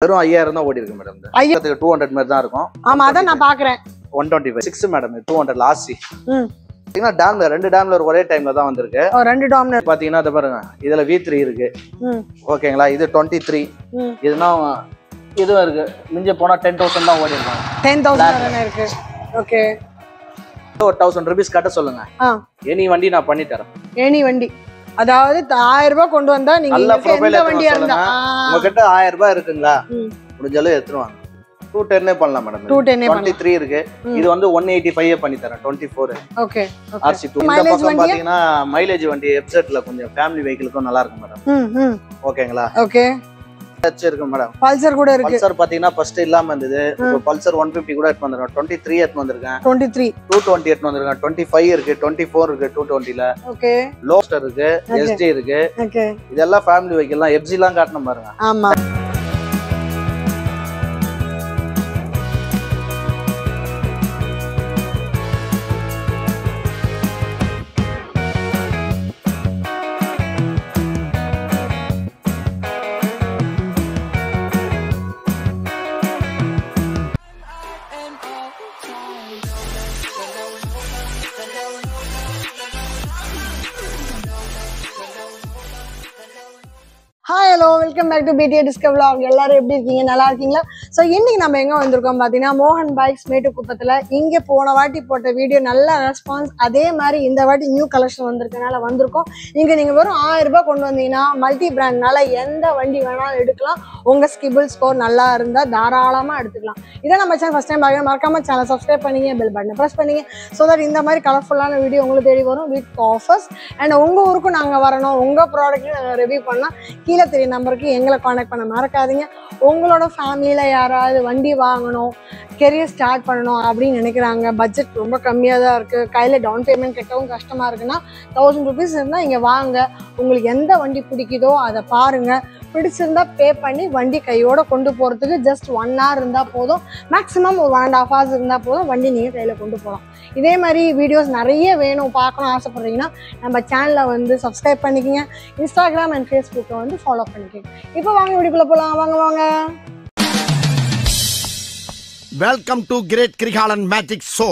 வெறும் 5000 தான் ஓடி இருக்கு மேடம். இந்த 200 மாதிரி தான் இருக்கும். ஆமா அத நான் பாக்குறேன். 125 6 மேடம் 200 லாஸ்ட். பாத்தீங்கன்னா டேம்ல ரெண்டு டேம்ல ஒரே டைம்ல தான் வந்திருக்கு. ரெண்டு டாமினர் பாத்தீங்கன்னா இத பாருங்க. இதுல V3 இருக்கு. ஓகேங்களா? இது 23. இதுனா இதுவும் இருக்கு. மிஞ்ச போனா 10000 தான் ஓடி இருக்கும். 10000 இருக்கு. ஓகே. 1000 ரூபீஸ் கட்ட சொல்லுங்க. எனி வண்டி நான் பண்ணி தரேன். எனி வண்டி. அதாவது 1000 ரூபாய் கொண்டு வந்தா நீங்க எந்த வண்டியா இருந்தா உங்ககிட்ட 1000 ரூபாய் இருக்குங்களா? முடிஞ்சளவு எடுத்துவாங்க. 210 பண்ணலாம் மேடம். 23 இருக்கு. இது வந்து 185 பண்ணி தரேன். 24. ஓகே. RC2. இந்த பக்கம் பாத்தீங்கன்னா மைலேஜ் வண்டி எஃப்செட்ல கொஞ்சம் ஃபேமிலி வெஹிக்கிளுக்கும் நல்லா இருக்கும் மேடம். ஓகேங்களா? ஓகே. டச் இருக்கு மேடம். பல்சர் கூட இருக்கு. பல்சர் பாத்தீங்கன்னா ஃபர்ஸ்ட் இல்லாம இருந்தது. இப்போ பல்சர் 150 கூட எடுத்து வந்திருக்கேன். 23 எடுத்து வந்திருக்கேன். 23 220 எடுத்து வந்திருக்கேன். 25 இருக்கு. 24 இருக்கு 220ல. ஓகே. லோஸ்டர் இருக்கு. SD இருக்கு. ஓகே. இதெல்லாம் ஃபேமிலி வெஹிக்கிள்லாம் FG-லாம் காட்டணும் பாருங்க. ஆமா. Hi hello welcome back to BTA Discover Vlog. எல்லாரும் எப்படி இருக்கீங்க? நல்லா இருக்கீங்களா? ஸோ இன்னைக்கு நம்ம எங்கே வந்திருக்கோம் பார்த்தீங்கன்னா மோகன் பைக்ஸ் மேட்டுக்குப்பத்தில். இங்கே போன வாட்டி போட்ட வீடியோ நல்ல ரெஸ்பான்ஸ், அதே மாதிரி இந்த வாட்டி நியூ கலெக்ஷன் வந்திருக்கனால வந்திருக்கோம். இங்கே நீங்கள் வெறும் 1000 ரூபாய் கொண்டு வந்தீங்கன்னா மல்டி பிராண்ட்னால எந்த வண்டி வேணாலும் எடுக்கலாம். உங்கள் ஸ்கிபிள் ஸ்கோர் நல்லா இருந்தால் தாராளமாக எடுத்துக்கலாம். இதை நம்ம சேனல் ஃபஸ்ட் டைம் பார்க்க மறக்காம சேனல் சப்ஸ்கிரைப் பண்ணிங்க, பெல் பட்டனை ப்ரெஸ் பண்ணிங்க. ஸோ தட் இந்த மாதிரி கலர்ஃபுல்லான வீடியோ உங்களுக்கு தேடி வரும் வித் ஆஃபர்ஸ். அண்ட் உங்கள் ஊருக்கும் நாங்கள் வரணும், உங்கள் ப்ராடக்ட்டையும் நாங்கள் ரிவ்யூ பண்ணலாம். கீழே தெரிய நம்பருக்கு எங்களை காண்டாக்ட் பண்ண மறக்காதீங்க. உங்களோட ஃபேமிலியில் யாராவது வண்டி வாங்கணும், கெரியர் ஸ்டார்ட் பண்ணணும் அப்படின்னு நினைக்கிறாங்க, பட்ஜெட் ரொம்ப கம்மியாக தான் இருக்குது, கையில் டவுன் பேமெண்ட் கட்டவும் கஷ்டமாக இருக்குன்னா 1000 ரூபீஸ் இருந்தால் இங்கே வாங்க. உங்களுக்கு எந்த வண்டி பிடிக்குதோ அதை பாருங்கள். பிடிச்சிருந்தா பே பண்ணி வண்டி கையோட கொண்டு போகிறதுக்கு ஜஸ்ட் 1 hour இருந்தால் போதும். மேக்ஸிமம் ஒரு 1.5 hours இருந்தால் போதும், வண்டி நீங்கள் கையில் கொண்டு போகலாம். இதே மாதிரி வீடியோஸ் நிறைய வேணும், பார்க்கணும் ஆசைப்படுறீங்கன்னா நம்ம சேனலில் வந்து சப்ஸ்கிரைப் பண்ணிக்கோங்க. இன்ஸ்டாகிராம் அண்ட் ஃபேஸ்புக்கை வந்து ஃபாலோ பண்ணிக்கோங்க. இப்போ வாங்க வீடியோக்குள்ளே போகலாம். வாங்க. Welcome to great Kirikalan magic show.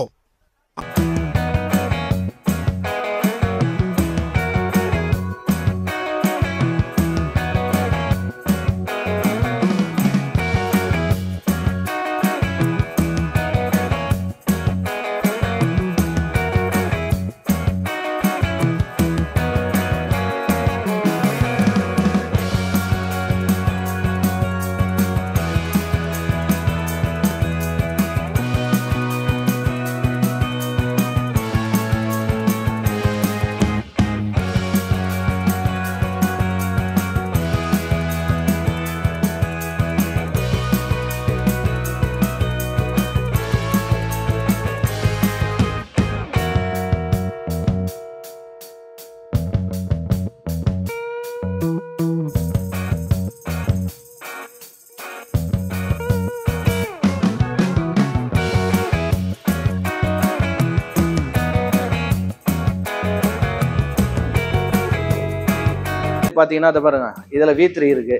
பாத்தீங்கன்னா இத பாருங்க. இதுல V3 இருக்கு.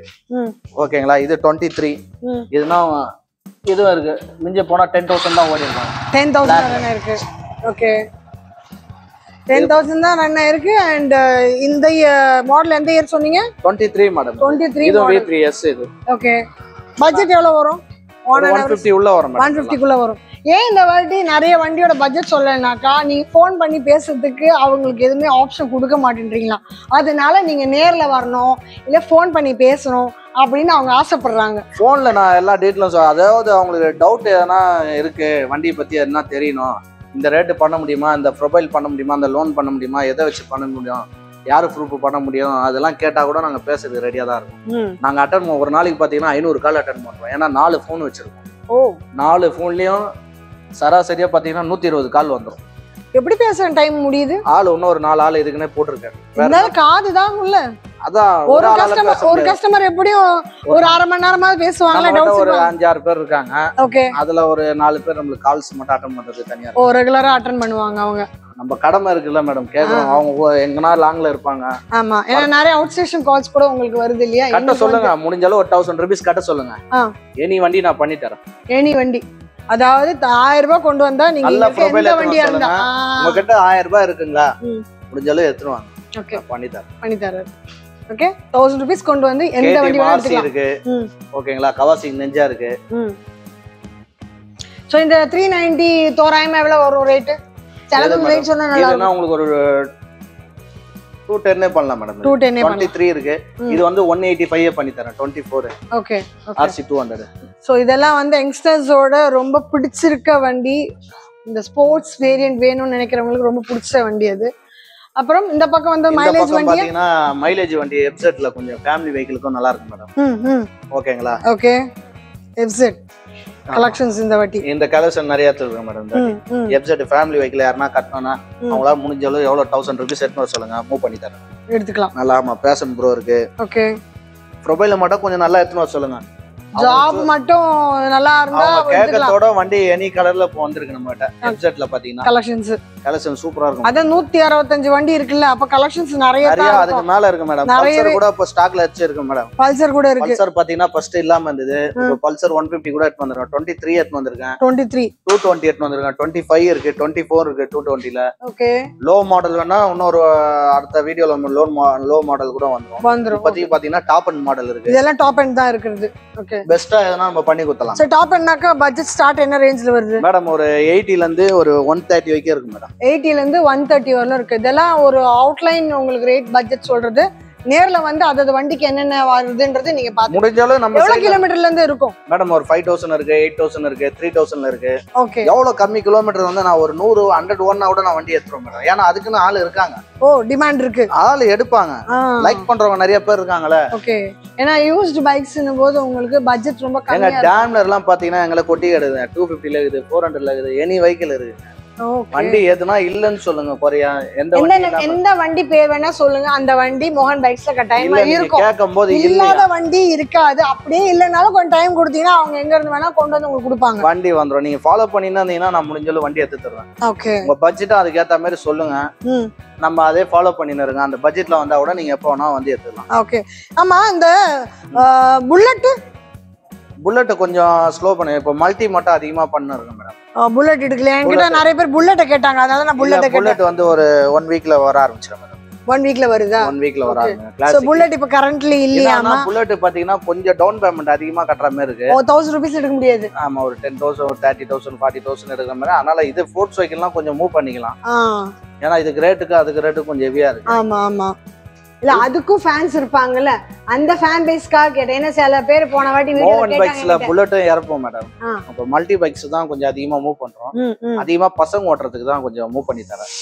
ஓகேங்களா? இது 23. இதுனா இதுவும் இருக்கு. மிஞ்ச போனா 10000 தான் ஓடி இருக்கும். 10000 இருக்கு. ஓகே. 10000 தான் ரன் ஆயிருக்கு. அண்ட் இந்த மாடல் எந்த இயர் சொன்னீங்க? 23 மாடல். 23 இது V3S இது. ஓகே. பட்ஜெட் எவ்வளவு வரும்? 150 உள்ள வரும் மேடம். 150 குள்ள வரும். ஏன் இந்த வாட்டி நிறைய வண்டியோட பட்ஜெட் சொல்லலைனாக்கா நீங்க ஃபோன் பண்ணி பேசுறதுக்கு அவங்களுக்கு எதுவுமே ஆப்ஷன் கொடுக்க மாட்டேன்றீங்களா? அதனால நீங்க நேர்ல வரணும், இல்ல ஃபோன் பண்ணி பேசணும் அப்படின்னு அவங்க ஆசைப்படுறாங்க. ஃபோன்ல நான் எல்லா டீட்டெயிலும் அதாவது அவங்களுக்கு டவுட் எதனா இருக்கு, வண்டியை பத்தி எதனா தெரியணும், இந்த ரேட்டு பண்ண முடியுமா, இந்த ப்ரொஃபைல் பண்ண முடியுமா, இந்த லோன் பண்ண முடியுமா, எதை வச்சு பண்ண முடியும், யாரு ப்ரூஃப் பண்ண முடியும், அதெல்லாம் கேட்டா கூட நாங்க பேசுறது ரெடியா தான் இருக்கும். நாங்க அட்டன் ஒரு நாளைக்கு பாத்தீங்கன்னா 500 கால் அட்டன் பண்றோம். ஏன்னா 4 ஃபோன் வச்சிருக்கோம். 4 ஃபோன்லயும் சராசரியா பாத்தீங்கன்னா 120 கால் வந்துடும். எப்படி பேசுற டைம் முடியுது? ஆள் இன்னும் ஒரு 4 ஆள் இதுக்குன்னே போட்டிருக்கேன். காது தான் உள்ள அதான் ஒரு கஸ்டமர் எப்படியும் ஒரு அரை மணி நேரமாவது பேசுவாங்க. ஒரு 5-6 பேர் இருக்காங்க. ஓகே. அதுல ஒரு 4 பேர் நம்மளுக்கு கால்ஸ் மட்டும் அட்டெண்ட் பண்றது தனியா. ஓ, ரெகுலரா அட்டெண்ட் பண்ணுவாங்க அவங்க. நம்ம கடமை இருக்குல்ல மேடம், கேட்கணும். அவங்க எங்கனா லாங்ல இருப்பாங்க. ஆமா, ஏன்னா நிறைய அவுட் ஸ்டேஷன் கால்ஸ் கூட உங்களுக்கு வருது இல்லையா? கட்ட சொல்லுங்க, முடிஞ்ச அளவு ஒரு 1000 rupees கட்ட சொல்லுங்க. எனி வண்டி நான் பண்ணி தரேன். எனி வண்டி, அதாவது 1000 ரூபாய் கொண்டு வந்தா நீங்க எந்த வண்டியா இருந்தா உங்ககிட்ட 1000 ரூபாய் இருக்குங்களா, முடிஞ்ச அளவு எடுத்துட்டு வாங்க. ஓகே, பண்ணி தரேன். ஓகே, 1000 rupees கொண்டு வந்து எந்த வண்டி வேணா எடுத்துக்கலாம். இருக்கு. ஓகேங்களா, கவாசி நெஞ்சா இருக்கு. சோ இந்த 390 தோராயமா எவ்வளவு வரும் ரேட்? செலவு ரேட் சொன்னா நல்லா இருக்கும். உங்களுக்கு ஒரு 210 பண்ணலாம் மேடம். 23 இருக்கு. இது வந்து 185 பண்ணி தரேன். 24. Okay, RC 200. சோ இதெல்லாம் வந்து யங்ஸ்டர்ஸோட ரொம்ப பிடிச்சிருக்க வண்டி. இந்த ஸ்போர்ட்ஸ் வேரியன்ட் வேணும்னு நினைக்கிறவங்களுக்கு ரொம்ப பிடிச்ச வண்டி அது. அப்புறம் இந்த பக்கம் வந்து மைலேஜ் வண்டி பாத்தீங்கன்னா, மைலேஜ் வண்டி FZ-ல கொஞ்சம் ஃபேமிலி வெஹிக்கிளுக்கும் நல்லா இருக்கும் மேடம். ஓகேங்களா? ஓகே, FZ கலெக்ஷன்ஸ் இந்த வாட்டி இந்த கலெக்ஷன் நிறைய இருக்கு மேடம். FZ ஃபேமிலி வெஹிக்கிள் யாரனா கட்டணும்னா அவங்களால முடிஞ்ச அளவு எவ்வளவு 1000 rupees எடுத்து சொல்லுங்க, மூவ் பண்ணி தரேன். எடுத்துக்கலாம். நல்லா. ஆமா, பேஷன் ப்ரோ இருக்கு. ஓகே. ப்ரொஃபைல மட்டும் கொஞ்சம் நல்லா எடுத்து சொல்லுங்க. ஜாப் மட்டும் நல்லா இருந்தா கேக்கத்தோட வண்டி எனி கலர்ல வந்திருக்கு நம்மட்ட. FZ-ல பாத்தீங்கன்னா கலெக்ஷன் சூப்பரா இருக்கும். அத 165 வண்டி இருக்குல்ல, அப்ப கலெக்ஷன்ஸ் நிறைய அதுக்கு மேல இருக்கு மேடம். பல்சர் கூட இப்ப ஸ்டாக்ல இருக்கு மேடம். பல்சர் கூட இருக்கு. பல்சர் பாத்தீங்கன்னா ஃபர்ஸ்ட் இல்லாம இருந்தது. இப்போ பல்சர் 150 கூட எடுத்து வந்திருக்கேன். 23 எடுத்து வந்திருக்கேன். 220 எடுத்து வந்திருக்கேன். 25 இருக்கு, 24 இருக்கு 220ல. ஓகே. லோ மாடல் வேணா இன்னொரு அடுத்த வீடியோல லோ மாடல் கூட வந்துரும். பாத்தீங்கன்னா டாப் அண்ட் மாடல் இருக்கு. இதெல்லாம் டாப் அண்ட் தான் இருக்குது. ஓகே. பெஸ்டா எதனா நம்ம பண்ணி கொடுத்தலாம். சோ டாப் அண்ட்னாக்க பட்ஜெட் ஸ்டார்ட் என்ன ரேஞ்ச்ல வருது மேடம்? ஒரு 80 ல இருந்து ஒரு 130 வரைக்கும் இருக்கு மேடம். 80 ல இருந்து 130 வரல இருக்கு. இதெல்லாம் ஒரு அவுட்லைன் உங்களுக்கு ரேட் பட்ஜெட் சொல்றது. நேர்ல வந்து அதது வண்டிக்கு என்னென்ன வருதுன்றது நீங்க பாத்து முடிஞ்சாலும் நம்ம எவ்வளவு கிலோமீட்டர்ல இருந்து இருக்கும் மேடம்? ஒரு 5000 இருக்கு, 8000 இருக்கு, 3000 இருக்கு. ஓகே. எவ்வளவு கம்மி கிலோமீட்டர் வந்து நான் ஒரு 100 100 ஒன்னா கூட நான் வண்டி எடுத்துறேன் மேடம். ஏன்னா அதுக்குன்னு ஆள் இருக்காங்க. ஓ, டிமாண்ட் இருக்கு. ஆள் எடுப்பாங்க, லைக் பண்றவங்க நிறைய பேர் இருக்காங்களே. ஓகே. ஏன்னா யூஸ்ட் பைக்ஸ்னும் போது உங்களுக்கு பட்ஜெட் ரொம்ப கம்மியா இருக்கு. டேம்லர் எல்லாம் பாத்தீங்கன்னா எங்களை கொட்டி கிடுது. 250 ல இருக்குது, 400 ல இருக்குது, எனி வெஹிக்கிள் இருக்கு. வண்டி எதுனா இல்லன்னு சொல்லுங்க. குறையா எந்த வண்டி பேர் வேணா சொல்லுங்க, அந்த வண்டி மோகன் பைக்ஸ்ல கட்டாயமா இருக்கும். கேட்கும்போது இல்லாத வண்டி இருக்காது. அப்படியே இல்லனாலும் கொஞ்சம் டைம் கொடுத்தீங்கன்னா அவங்க எங்க இருந்து வேணா கொண்டு வந்து உங்களுக்கு கொடுப்பாங்க. வண்டி வந்துரும். நீங்க ஃபாலோ பண்ணினா நான் முடிஞ்சாலும் வண்டி எடுத்து தருவேன். ஓகே. உங்க பட்ஜெட் அதுக்கு ஏத்த மாதிரி சொல்லுங்க, நம்ம அதே ஃபாலோ பண்ணின்னு இருக்கோம். அந்த பட்ஜெட்ல வந்தா கூட நீங்க எப்போ வேணா வந்து எடுத்துக்கலாம். ஓகே. ஆமா, இந்த புல்லட் கொஞ்சம் ஸ்லோ பண்ணு. இப்போ மல்டி மட்டும் அதிகமா பண்ணிருக்கேன் மேடம். புல்லட் எடுக்கல. என்கிட்ட நிறைய பேர் புல்லட் கேட்டாங்க, அதனால நான் புல்லட் வந்து ஒரு 1 வீக்ல வர ஆரம்பிச்சிரும் மேடம். 1 வீக்ல வருதா? 1 வீக்ல வர ஆரம்பிக்கும். சோ புல்லட் இப்ப கரண்ட்லி இல்லையாமா? புல்லட் பாத்தீங்கன்னா கொஞ்சம் டவுன் பேமெண்ட் அதிகமா கட்டற மாதிரி இருக்கு. 1000 rupees எடுக்க முடியாது. ஆமா, ஒரு 10,000 30,000 40,000 எடுக்கிற மாதிரி. அதனால இது ஃபோர்ஸ் வெஹிக்கிள்லாம் கொஞ்சம் மூவ் பண்ணிக்கலாம். ஏன்னா இதுக்கு ரேட்டுக்கு அதுக்கு ரேட்டு கொஞ்சம் ஹெவியா இருக்கு. ஆமா ஆமா. இல்ல அதுக்கும் ஃபேன்ஸ் இருப்பாங்கல்ல, அந்த ஃபேன் பேஸ்க்காக கேட்டேன். ஏன்னா சில பேர் போன வாட்டி மோகன் பைக்ஸ்ல புல்லட்டும் இறப்போம் மேடம். அப்ப மல்டி பைக்ஸ் தான் கொஞ்சம் அதிகமா மூவ் பண்றோம். அதிகமா பசங்க ஓட்டுறதுக்கு தான் கொஞ்சம் மூவ் பண்ணி தரேன்.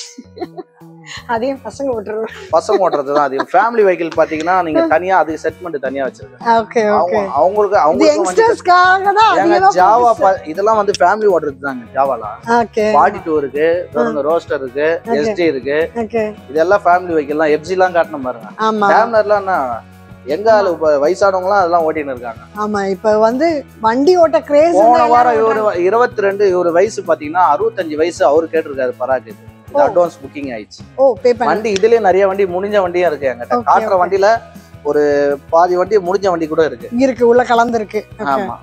அதையும் பசங்க ஓட்டுறது, பசங்க ஓட்டுறது தான் அதிகம். ஃபேமிலி வெஹிக்கிள் பாத்தீங்கன்னா நீங்க தனியா அதுக்கு செட்மெண்ட் தனியா வச்சிருக்கேன். Okay okay. அவங்களுக்கு யங்ஸ்டர்ஸ்க்காக தான் எங்க ஜாவா இதெல்லாம் வந்து ஃபேமிலி ஓட்டுறது தாங்க. ஜாவால ஓகே 42 இருக்கு, ரோஸ்டர் இருக்கு, எஸ்டி இருக்கு. ஓகே. இதெல்லாம் ஃபேமிலி வெஹிக்கிள்லாம். எஃப்ஜி எல்லாம் காட்டணும் பாருங்க. ஆமா. டேம்லர்லாம் என்ன எங்க ஆளு வயசானவங்க எல்லாம் அதெல்லாம் ஓட்டின்னு இருக்காங்க. ஆமா, இப்ப வந்து வண்டி ஓட்ட கிரேஸ். போன வாரம் இவரு 22 இவரு வயசு பாத்தீங்கன்னா 65 வயசு அவரு கேட்டிருக்காரு பராக்கு. அட்வான்ஸ் புக்கிங் ஆயிடுச்சு. ஓ, பே பண்ணி வண்டி இதுலயே நிறைய வண்டி முடிஞ்ச வண்டியா இருக்கு. என்கிட்ட காட்டுற வண்டியில ஒரு பாதி வண்டி முடிஞ்ச வண்டி கூட இருக்கு உள்ள கலந்து இருக்கு. ஆமா.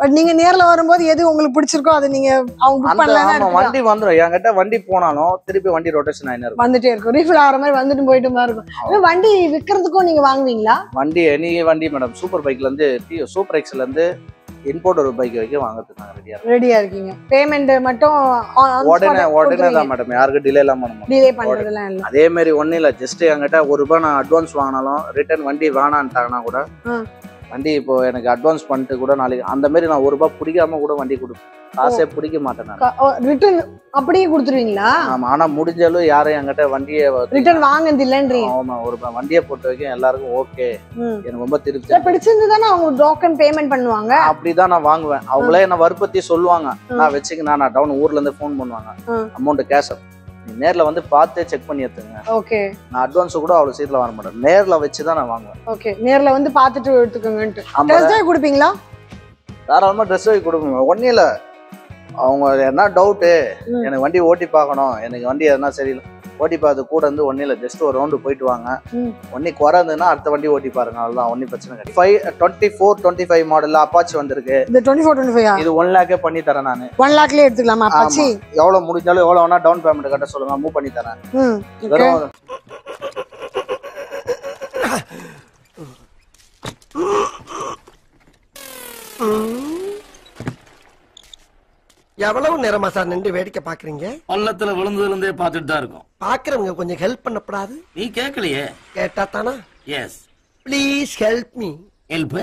பட் நீங்க நேர்ல வரும்போது எது உங்களுக்கு பிடிச்சிருக்கோ அது நீங்க அவங்க புக் பண்ணலாம். வண்டி வந்துரும். என்கிட்ட வண்டி போனாலும் திருப்பி வண்டி ரொட்டேஷன் ஆயினே இருக்கும், வந்துட்டே இருக்கும். ரீஃபில் ஆகிற மாதிரி வந்துட்டு போயிட்டு மாதிரி இருக்கும். வண்டி விற்கிறதுக்கும் நீங்க வாங்குவீங்களா? வண்டி எனி வண்டி மேடம். சூப்பர் பைக்ல இருந்து சூப்பர் எக்ஸ்ல இருந்து இம்போர்ட் ஒரு பைக் வரைக்கும் வாங்குறதுக்கு நாங்க ரெடியா இருக்கீங்க. பேமெண்ட் மட்டும் உடனே தான் மேடம். யாருக்கு டிலே எல்லாம் பண்ண மாட்டோம். டிலே பண்றதெல்லாம் இல்ல. அதே மாதிரி ஒண்ணு இல்ல, ஜஸ்ட் என்கிட்ட ₹1 நான் அட்வான்ஸ் வாங்கினாலும் ரிட்டர்ன் வண்டி வேணான்ட்டாங்கன்னா கூட வண்டி இப்போ எனக்கு அட்வான்ஸ் பண்ணிட்டு கூட நாளைக்கு அந்த மாதிரி நான் ₹1 பிடிக்காம கூட வண்டி கொடுப்பேன். காசே பிடிக்க மாட்டேன். ரிட்டர்ன் அப்படியே கொடுத்துருவீங்களா? ஆமா. ஆனா முடிஞ்சாலும் யாரும் என்கிட்ட வண்டியை ரிட்டர்ன் வாங்குறது இல்லன்றீங்க. ஆமா, ஒரு வண்டியை பொறுத்த வரைக்கும் எல்லாருக்கும் ஓகே, எனக்கு ரொம்ப திருப்தி. பிடிச்சிருந்ததுதானே அவங்க டோக்கன் பேமெண்ட் பண்ணுவாங்க. அப்படிதான் நான் வாங்குவேன். அவங்களே என்ன வற்புறுத்தி சொல்லுவாங்க, நான் வச்சுக்க நான் டவுன் ஊர்ல இருந்து ஃபோன் பண்ணுவாங்க, அமௌண்ட் கேஷ் நேர்ல வந்து பார்த்தே செக் பண்ணி எடுத்துங்க. ஓகே. நான் அட்வான்ஸ் கூட அவ்வளவு சீட்ல வர மாட்டேன். நேர்ல வச்சு தான் நான் வாங்குவேன். ஓகே. நேர்ல வந்து பார்த்துட்டு எடுத்துக்கோங்கன்ட்டு. டெஸ்ட் டிரைவ் கொடுப்பீங்களா? தாராளமா ட்ரெஸ் வாங்கி கொடுப்போம். ஒன்றும் இல்லை, அவங்க என்ன டவுட்டு, எனக்கு வண்டி ஓட்டி பார்க்கணும், எனக்கு வண்டி எதனா சரியில்லை ஓட்டி பார்த்து கூட இருந்து ஒன்றும் இல்லை, ஜஸ்ட் ஒரு ரவுண்டு போயிட்டு வாங்க. ஒன்னி குறை இருந்ததுன்னா அடுத்த வண்டி ஓட்டி பாருங்க, அவ்வளோதான். ஒன்றும் பிரச்சனை கிடையாது. 24-25 மாடலில் அப்பாச்சி வந்திருக்கு. இது 24-25 இது 1 லேக்கே பண்ணி தரேன் நான். 1 லேக்லயே எடுத்துக்கலாமா அப்பாச்சி? எவ்வளோ முடிஞ்சாலும் எவ்வளோ வேணா டவுன் பேமெண்ட் கட்ட சொல்லுங்க, மூவ் பண்ணி தரேன். எவ்வளவு நேரமா சார் நின்று வேடிக்கை பாக்குறீங்க? பள்ளத்துல விழுந்ததுல இருந்தே பாத்துட்டு தான் இருக்கோம். பாக்குறவங்க கொஞ்சம் ஹெல்ப் பண்ணப்படாது? நீ கேட்கலையே. கேட்டா தானா? Yes. Please help me. Help